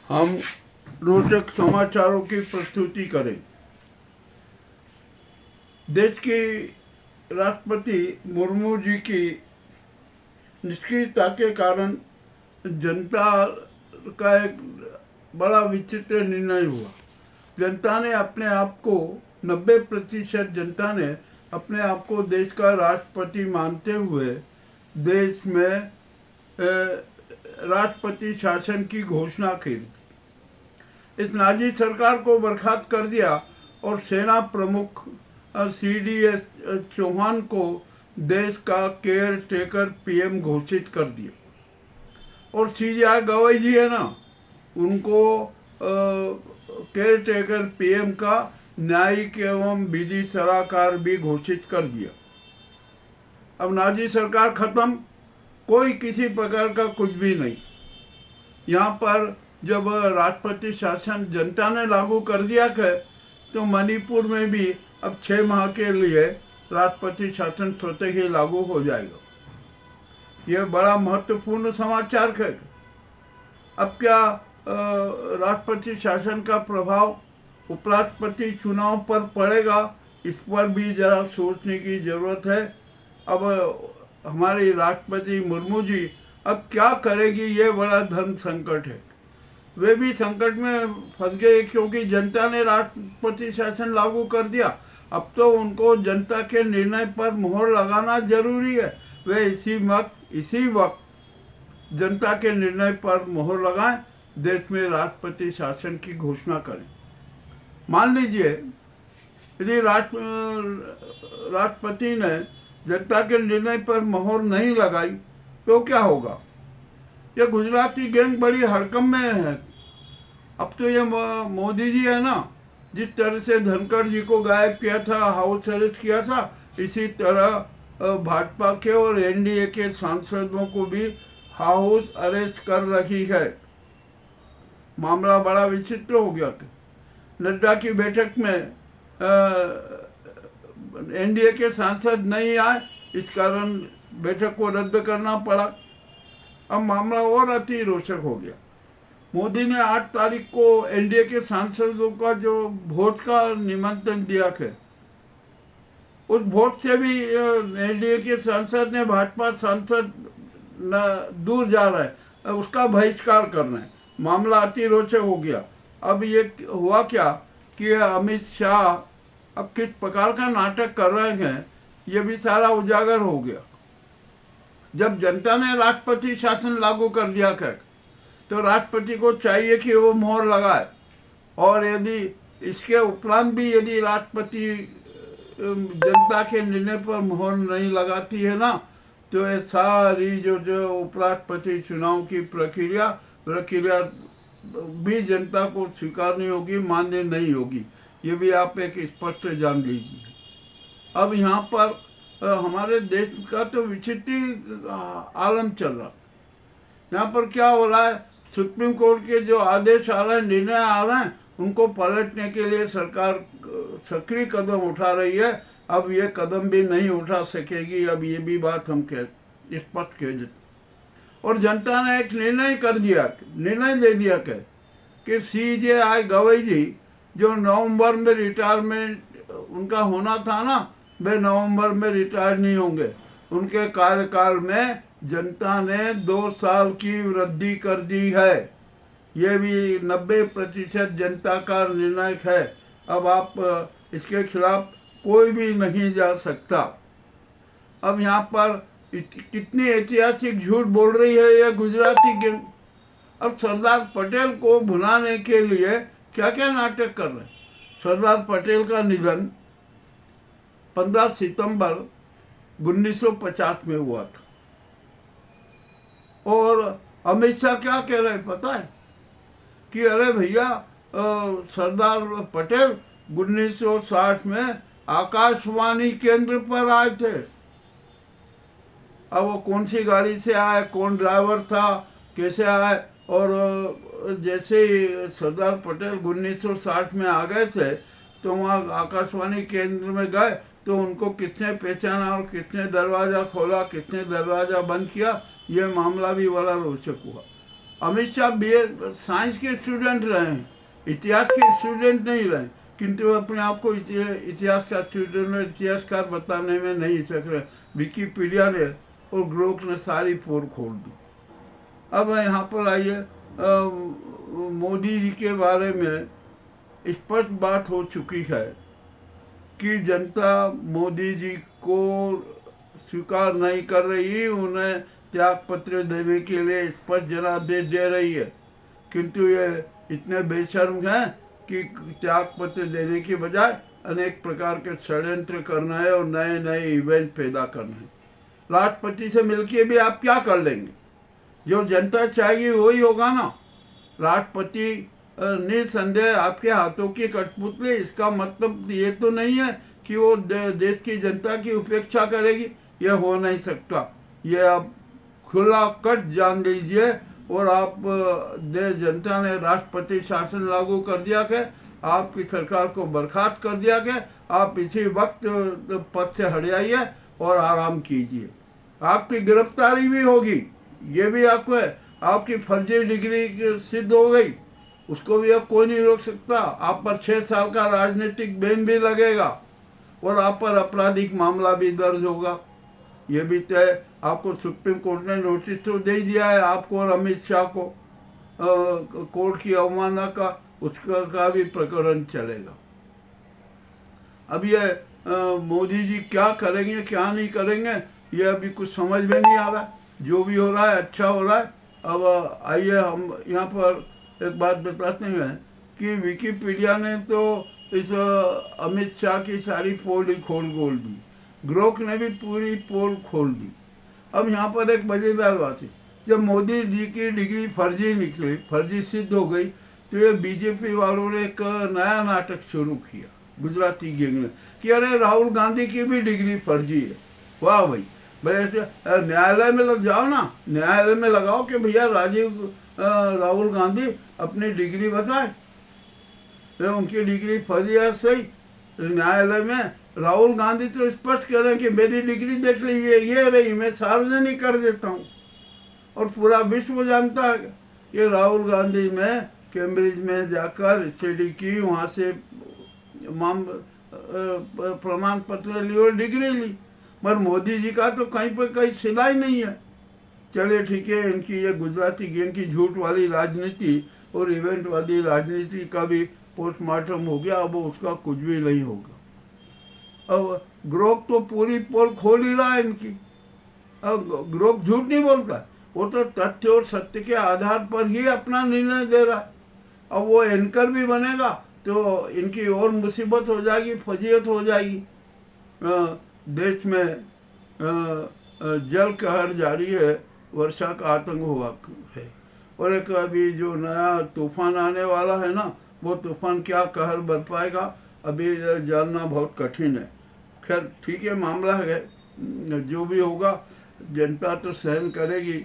हम रोचक समाचारों की प्रस्तुति करें। देश की राष्ट्रपति मुर्मू जी की निष्क्रियता के कारण जनता का एक बड़ा विचित्र निर्णय हुआ। जनता ने अपने आप को 90% जनता ने अपने आप को देश का राष्ट्रपति मानते हुए देश में राष्ट्रपति शासन की घोषणा की। इस नाजी सरकार को बर्खास्त कर दिया और सेना प्रमुख CDS चौहान को देश का केयर टेकर PM घोषित कर दिया। और CGI गवई जी है ना, उनको केयर टेकर PM का न्यायिक एवं विधि सलाहकार भी घोषित कर दिया। अब नाजी सरकार खत्म, कोई किसी प्रकार का कुछ भी नहीं। यहाँ पर जब राष्ट्रपति शासन जनता ने लागू कर दिया है तो मणिपुर में भी अब 6 माह के लिए राष्ट्रपति शासन स्वतः ही लागू हो जाएगा। यह बड़ा महत्वपूर्ण समाचार है। अब क्या राष्ट्रपति शासन का प्रभाव उपराष्ट्रपति चुनाव पर पड़ेगा, इस पर भी जरा सोचने की जरूरत है। अब हमारी राष्ट्रपति मुर्मू जी अब क्या करेगी, ये बड़ा धर्म संकट है। वे भी संकट में फंस गए क्योंकि जनता ने राष्ट्रपति शासन लागू कर दिया। अब तो उनको जनता के निर्णय पर मोहर लगाना जरूरी है। वे इसी वक्त जनता के निर्णय पर मोहर लगाएं, देश में राष्ट्रपति शासन की घोषणा करें। मान लीजिए यदि राष्ट्रपति ने जनता के निर्णय पर मोहर नहीं लगाई तो क्या होगा? ये गुजराती गैंग बड़ी हड़कंप में है। अब तो ये मोदी जी है ना, जिस तरह से धनखड़ जी को गायब किया था, हाउस अरेस्ट किया था, इसी तरह भाजपा के और NDA के सांसदों को भी हाउस अरेस्ट कर रही है। मामला बड़ा विचित्र हो गया। नड्डा की बैठक में NDA के सांसद नहीं आए, इस कारण बैठक को रद्द करना पड़ा। अब मामला और अति रोचक हो गया। मोदी ने 8 तारीख को NDA के सांसदों का जो वोट का निमंत्रण दिया है, उस वोट से भी NDA के सांसद ने भाजपा सांसद दूर जा रहा है, उसका बहिष्कार करना है। मामला अति रोचक हो गया। अब ये हुआ क्या कि अमित शाह अब किस प्रकार का नाटक कर रहे हैं, ये भी सारा उजागर हो गया। जब जनता ने राष्ट्रपति शासन लागू कर दिया है तो राष्ट्रपति को चाहिए कि वो मोहर लगाए, और यदि इसके उपरांत भी यदि राष्ट्रपति जनता के निर्णय पर मोहर नहीं लगाती है ना, तो ये सारी जो उपराष्ट्रपति चुनाव की प्रक्रिया भी जनता को स्वीकारनी होगी, मान्य नहीं होगी। ये भी आप एक स्पष्ट जान लीजिए। अब यहाँ पर हमारे देश का तो विचित्र आलम चल रहा। यहाँ पर क्या हो रहा है, सुप्रीम कोर्ट के जो आदेश आ रहे हैं, निर्णय आ रहे हैं, उनको पलटने के लिए सरकार सक्रिय कदम उठा रही है। अब ये कदम भी नहीं उठा सकेगी, अब ये भी बात हम स्पष्ट कह देते। और जनता ने एक निर्णय दे दिया कि CGI गवई जी जो नवंबर में रिटायरमेंट उनका होना था ना, वे नवंबर में रिटायर नहीं होंगे। उनके कार्यकाल में जनता ने 2 साल की वृद्धि कर दी है। ये भी 90% जनता का निर्णय है। अब आप इसके खिलाफ कोई भी नहीं जा सकता। अब यहाँ पर कितनी ऐतिहासिक झूठ बोल रही है ये गुजराती गैंग। अब सरदार पटेल को भुलाने के लिए क्या क्या नाटक कर रहे हैं। सरदार पटेल का निधन 15 सितंबर 1950 में हुआ था, और अमित शाह क्या कह रहे हैं पता है कि अरे भैया सरदार पटेल 1960 में आकाशवाणी केंद्र पर आए थे। अब वो कौन सी गाड़ी से आए, कौन ड्राइवर था, कैसे आए, और जैसे ही सरदार पटेल 1960 में आ गए थे तो वहाँ आकाशवाणी केंद्र में गए तो उनको किसने पहचाना और किसने दरवाज़ा खोला, किसने दरवाज़ा बंद किया, ये मामला भी बड़ा रोचक हुआ। अमित शाह BA साइंस के स्टूडेंट रहे हैं, इतिहास के स्टूडेंट नहीं रहे, किंतु अपने आप को इतिहास का स्टूडेंट और इतिहासकार बताने में नहीं सक रहे। विकिपीडिया ने और ग्रोक ने सारी पोल खोल दी। अब यहाँ पर आइए, मोदी जी के बारे में स्पष्ट बात हो चुकी है कि जनता मोदी जी को स्वीकार नहीं कर रही, उन्हें त्याग पत्र देने के लिए स्पष्ट जनादेश दे रही है, किंतु ये इतने बेशर्म हैं कि त्याग पत्र देने के बजाय अनेक प्रकार के षड्यंत्र करना है और नए नए इवेंट पैदा करना है। राष्ट्रपति से मिलके भी आप क्या कर लेंगे? जो जनता चाहेगी वही होगा ना। राष्ट्रपति निसंदेह आपके हाथों की कठपुतली, इसका मतलब ये तो नहीं है कि वो देश की जनता की उपेक्षा करेगी, यह हो नहीं सकता। ये आप खुला कट जान लीजिए। और आप देश जनता ने राष्ट्रपति शासन लागू कर दिया कि आपकी सरकार को बर्खास्त कर दिया कि आप इसी वक्त पद से हट जाइए और आराम कीजिए। आपकी गिरफ्तारी भी होगी, ये भी आपको है। आपकी फर्जी डिग्री सिद्ध हो गई, उसको भी अब कोई नहीं रोक सकता। आप पर 6 साल का राजनीतिक बैन भी लगेगा और आप पर आपराधिक मामला भी दर्ज होगा। ये भी तय, आपको सुप्रीम कोर्ट ने नोटिस तो दे दिया है, आपको और अमित शाह को कोर्ट की अवमानना का, उसका भी प्रकरण चलेगा। अब ये मोदी जी क्या करेंगे क्या नहीं करेंगे, ये अभी कुछ समझ में नहीं आ रहा। जो भी हो रहा है अच्छा हो रहा है। अब आइए हम यहाँ पर एक बात बताते हैं कि विकिपीडिया ने तो इस अमित शाह की सारी पोल ही खोल दी, ग्रोक ने भी पूरी पोल खोल दी। अब यहाँ पर एक मज़ेदार बात है, जब मोदी जी की डिग्री फर्जी निकली, फर्जी सिद्ध हो गई, तो ये बीजेपी वालों ने एक नया नाटक शुरू किया, गुजराती गैंग ने, कि अरे राहुल गांधी की भी डिग्री फर्जी है। वाह भाई, ऐसे न्यायालय में लग जाओ ना, न्यायालय में लगाओ कि भैया राहुल गांधी अपनी डिग्री बताए, तो उनकी डिग्री फर्जी है सही। न्यायालय में राहुल गांधी तो स्पष्ट कह रहे हैं कि मेरी डिग्री देख लीजिए, ये रही, मैं सार्वजनिक कर देता हूँ। और पूरा विश्व जानता है कि राहुल गांधी ने कैम्ब्रिज में जाकर स्टडी की, वहाँ से प्रमाण पत्र ली और डिग्री ली। पर मोदी जी का तो कहीं पर कहीं सिलाई नहीं है। चलिए ठीक है, इनकी ये गुजराती गैंग की झूठ वाली राजनीति और इवेंट वाली राजनीति का भी पोस्टमार्टम हो गया, अब उसका कुछ भी नहीं होगा। अब ग्रोक तो पूरी पोल खोल ही रहा है इनकी। अब ग्रोक झूठ नहीं बोलता, वो तो तथ्य और सत्य के आधार पर ही अपना निर्णय दे रहा है। अब वो एंकर भी बनेगा तो इनकी और मुसीबत हो जाएगी, फजीयत हो जाएगी। देश में जल कहर जारी है, वर्षा का आतंक हुआ है, और एक अभी जो नया तूफान आने वाला है ना, वो तूफान क्या कहर बरपाएगा अभी जानना बहुत कठिन है। खैर ठीक है, मामला है, जो भी होगा जनता तो सहन करेगी,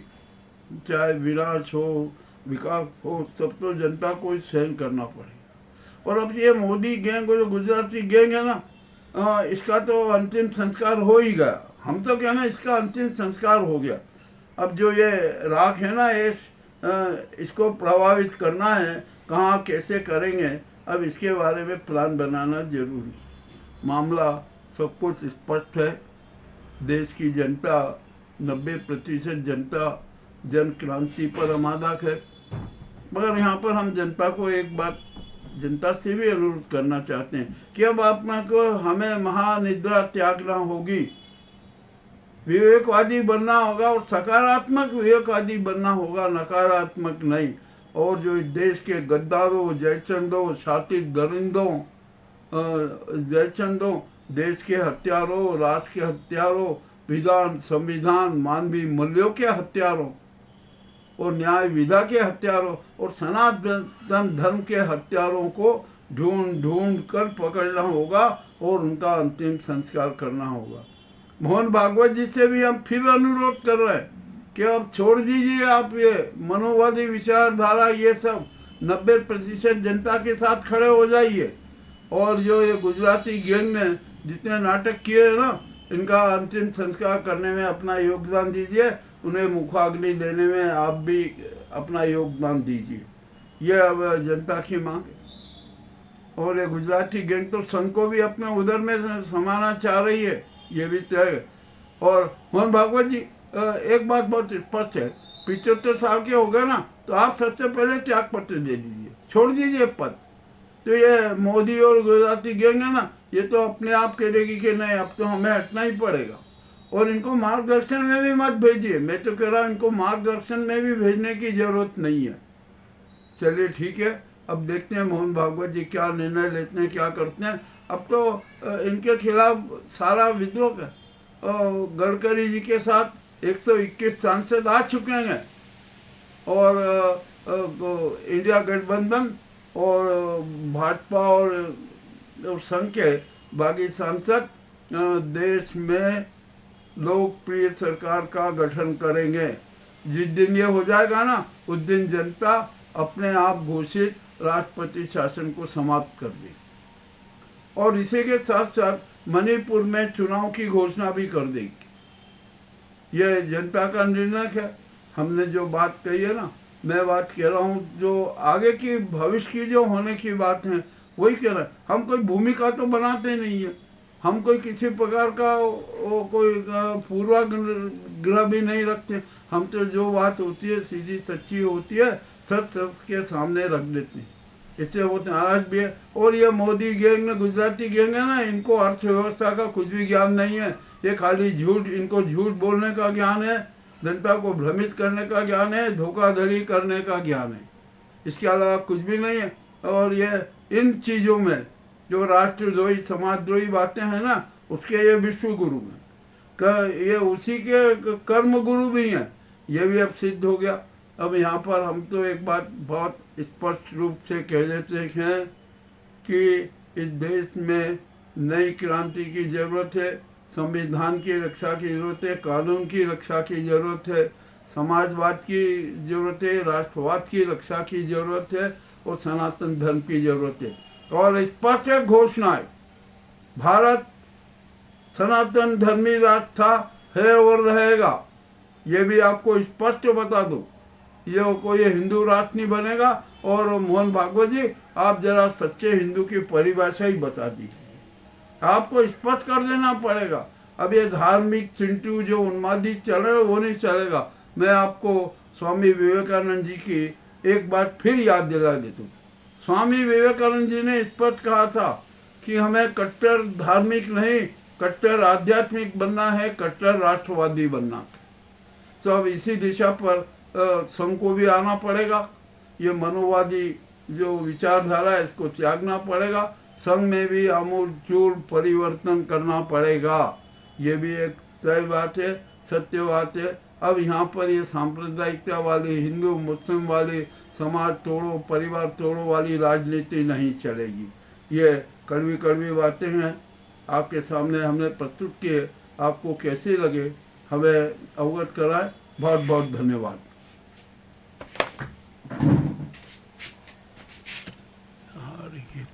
चाहे विनाश हो विकास हो, सब तो जनता को ही सहन करना पड़ेगा। और अब ये मोदी गैंग और जो गुजराती गैंग है ना, इसका तो अंतिम संस्कार हो ही गया। हम तो कहना इसका अंतिम संस्कार हो गया। अब जो ये राख है ना, इसको प्रभावित करना है, कहाँ कैसे करेंगे, अब इसके बारे में प्लान बनाना जरूरी। मामला सब कुछ स्पष्ट है। देश की जनता 90% जनता जन क्रांति पर आमादक है। मगर यहाँ पर हम जनता को एक बात, जनता से भी अनुरोध करना चाहते हैं कि अब आपको हमें महानिद्रा त्यागना होगी, विवेकवादी बनना होगा और सकारात्मक विवेकवादी बनना होगा, नकारात्मक नहीं। और जो देश के गद्दारों, जयचंदों, शातिर दरिंदों, जयचंदों, देश के हत्यारों, राष्ट्र के हत्यारों, विधान संविधान मानवीय मूल्यों के हत्यारों और न्याय विधा के हत्यारों और सनातन धर्म के हत्यारों को ढूंढ कर पकड़ना होगा और उनका अंतिम संस्कार करना होगा। मोहन भागवत जी से भी हम फिर अनुरोध कर रहे हैं कि अब छोड़ दीजिए आप ये मनोवादी विचारधारा, ये सब 90% जनता के साथ खड़े हो जाइए। और जो ये गुजराती गैंग ने जितने नाटक किए हैं ना, इनका अंतिम संस्कार करने में अपना योगदान दीजिए। उन्हें मुखाग्नि देने में आप भी अपना योगदान दीजिए। ये अब जनता की मांग है। और ये गुजराती गैंग तो संघ को भी अपने उधर में समाना चाह रही है, ये भी तय है। और मोहन भागवत जी, एक बात बहुत स्पष्ट है, 75 साल के हो गए ना, तो आप सबसे पहले त्याग पत्र दे दीजिए, छोड़ दीजिए पद। तो ये मोदी और गुजराती गैंग है ना, ये तो अपने आप कह देगी कि नहीं अब तो हमें हटना ही पड़ेगा। और इनको मार्गदर्शन में भी मत भेजिए, मैं तो कह रहा हूँ इनको मार्गदर्शन में भी भेजने की जरूरत नहीं है। चलिए ठीक है, अब देखते हैं मोहन भागवत जी क्या निर्णय लेते हैं, क्या करते हैं। अब तो इनके खिलाफ सारा विद्रोह है। गडकरी जी के साथ 121 सांसद आ चुके हैं, और इंडिया गठबंधन और भाजपा और संघ के बाकी सांसद देश में लोकप्रिय सरकार का गठन करेंगे। जिस दिन ये हो जाएगा ना, उस दिन जनता अपने आप घोषित राष्ट्रपति शासन को समाप्त कर देगी, और इसी के साथ साथ मणिपुर में चुनाव की घोषणा भी कर देगी। यह जनता का निर्णय है। हमने जो बात कही है ना, मैं बात कह रहा हूँ जो आगे की भविष्य की जो होने की बात है वही कह रहा है। हम कोई भूमिका तो बनाते नहीं है, हम कोई किसी प्रकार का कोई पूर्वाग्रह भी नहीं रखते। हम तो जो बात होती है सीधी सच्ची होती है, सच सबके सामने रख देते हैं। इससे वो नाराज भी है। और ये मोदी गैंग ने, गुजराती गैंग है ना, इनको अर्थव्यवस्था का कुछ भी ज्ञान नहीं है। ये खाली झूठ, इनको झूठ बोलने का ज्ञान है, जनता को भ्रमित करने का ज्ञान है, धोखाधड़ी करने का ज्ञान है, इसके अलावा कुछ भी नहीं है। और ये इन चीज़ों में जो राष्ट्रद्रोही समाजद्रोही बातें हैं ना, उसके ये विश्व गुरु हैं, ये उसी के कर्म गुरु भी हैं। ये भी अब सिद्ध हो गया। अब यहाँ पर हम तो एक बात बहुत स्पष्ट रूप से कह देते हैं कि इस देश में नई क्रांति की ज़रूरत है, संविधान की रक्षा की ज़रूरत है, कानून की रक्षा की ज़रूरत है, समाजवाद की ज़रूरत है, राष्ट्रवाद की रक्षा की ज़रूरत है, और सनातन धर्म की ज़रूरत है। और स्पष्ट घोषणा है, भारत सनातन धर्मी राष्ट्र था, है और रहेगा। ये भी आपको स्पष्ट बता दूं, ये कोई हिंदू राष्ट्र नहीं बनेगा। और मोहन भागवत जी, आप जरा सच्चे हिंदू की परिभाषा ही बता दीजिए, आपको स्पष्ट कर देना पड़ेगा। अब ये धार्मिक चिंटू जो उन्मादित चल रहे वो नहीं चलेगा। मैं आपको स्वामी विवेकानंद जी की एक बार फिर याद दिला देता हूँ। स्वामी विवेकानंद जी ने स्पष्ट कहा था कि हमें कट्टर धार्मिक नहीं, कट्टर आध्यात्मिक बनना है, कट्टर राष्ट्रवादी बनना है। तो अब इसी दिशा पर संघ को भी आना पड़ेगा। ये मनोवादी जो विचारधारा है इसको त्यागना पड़ेगा। संघ में भी आमूलचूल परिवर्तन करना पड़ेगा। ये भी एक तय बात है, सत्य बात है। अब यहाँ पर ये सांप्रदायिकता वाली, हिंदू मुस्लिम वाली, समाज तोड़ो परिवार तोड़ो वाली राजनीति नहीं चलेगी। ये कड़वी कड़वी बातें हैं, आपके सामने हमने प्रस्तुत किए। आपको कैसे लगे हमें अवगत कराएं। बहुत बहुत धन्यवाद।